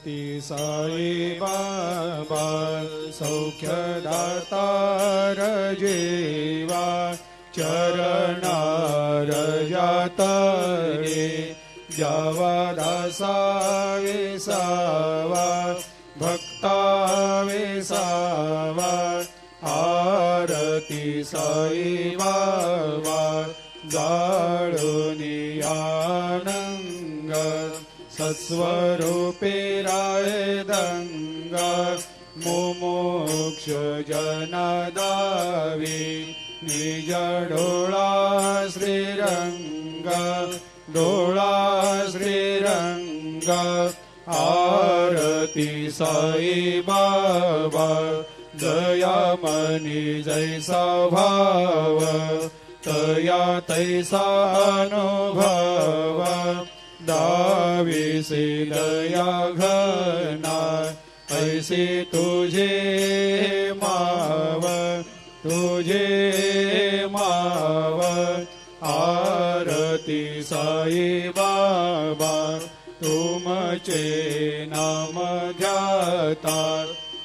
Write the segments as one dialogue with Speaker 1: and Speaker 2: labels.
Speaker 1: ती साई बाबा सौख्यदातार जीवा चरणार जातरे जावा दासा विसावा भक्ता विसावा आरती साई बाबा जाळुनी आनंग सत्स्वरूपे राय दंग मुमुक्ष जनदावी निज डोळा श्रीरंग डोळा श्रीरंग आरती साई बाबा दयामनी जैसा भाव तया तैसा अनुभव दाविसी दया घना ऐसी तुझे माव तुझे माव आरती साई बाबा तुमचे नाम ध्याता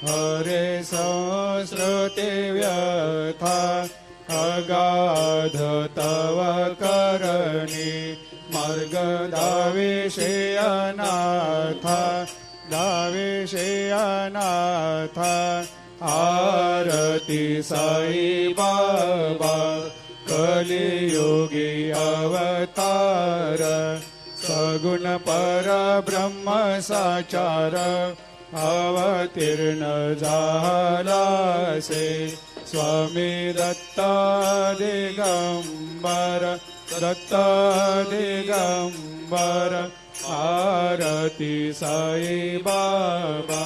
Speaker 1: हरे संस्कृते व्यथा अगाध तव करणी मार्ग दाविषे अनाथा दाविषे अनाथा आरती साई बाबा कलियुगी अवतार सगुण परब्रह्म साचार अवतीर्ण झालासे स्वामी दत्ता दिगंबर दत्ता दिगंबर आरती साई बाबा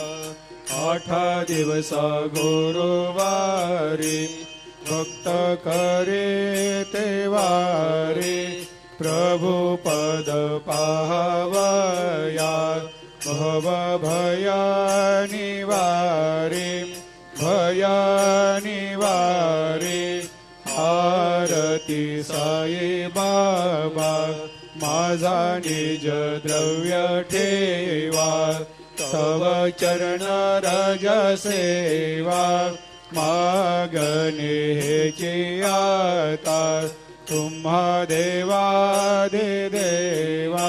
Speaker 1: 8 दिवस गुरुवारी भक्त करे तेवारी प्रभु पद पाहवया भव भया निवारी भया निवारी आरती साई बाबा माझा निज द्रव्य ठेवा तव चरण रज सेवा मागणे हेची आता तुम्हा देवादि देवा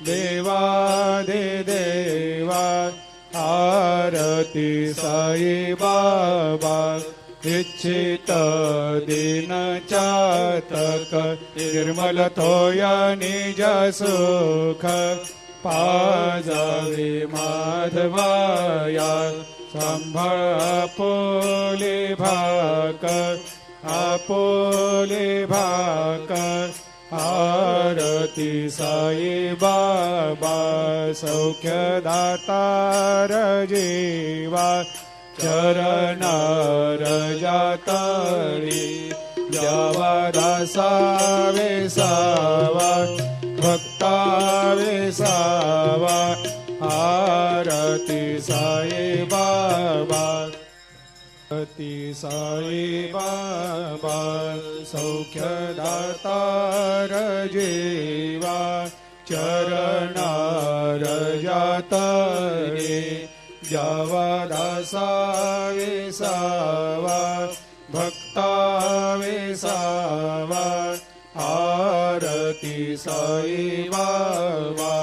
Speaker 1: देवादि देवा आरती साई बाबा इच्छित दिन चातक निर्मल थोया निज सुख पाजावे माधवाया सांभाळ आपोले भाक आरती साई बाबा सौख्यदातार जीवा चरणार जातळी द्यावा दासा विसावा भक्ता विसावा आरती साई बाबा ती साई बाबा सौख्यदातार जीवा चरणार जातरे द्यावा दासा विसावा भक्ता विसावा आरती साई बाबा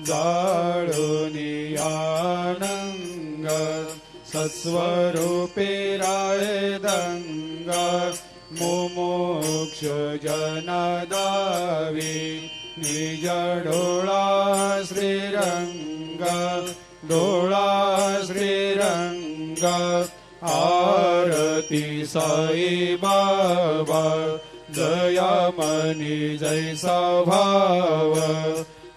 Speaker 1: जाळुनी आनंग सत्स्वरूपे राय दंग मुमुक्ष जनदावी निज डोळा श्रीरंग डोळा श्रीरंग आरती साई बाबा दयामनी जैसा भाव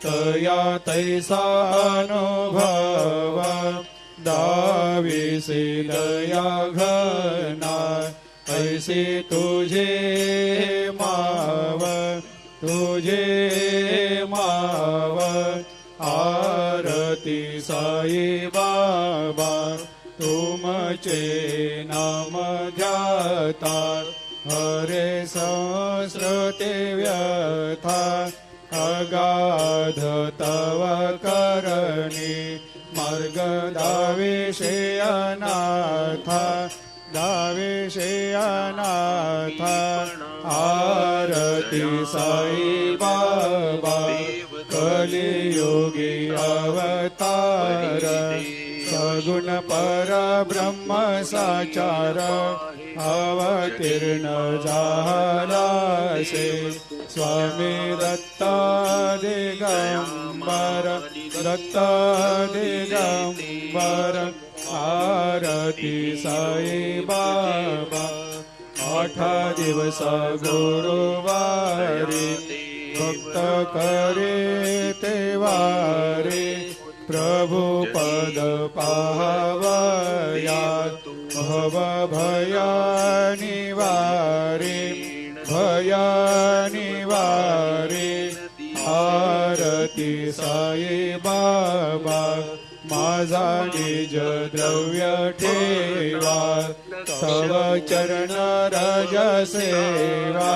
Speaker 1: तया तैसा अनुभव दाविसी दया घना ऐसी तुझे माव तुझे माव आरती साई बाबा तुमचे नाम ध्याता हरे संस्कृते व्यथा अगाध तव करणी मार्ग दावेशे अनाथा दावेशे अनाथा आरती साई बाबा कलियुगी अवतार सगुण परब्रह्म साचार अवतीर्ण झालासे स्वामी दत्ता दिगंबर दत्ता दिगंबर आरती साई बाबा 8 दिवस गुरुवारी भक्त करे तेवारे प्रभु पद पावया भव भया निवारे आरती साई बाबा माझा निज द्रव्य ठेवा तव चरण राज सेवा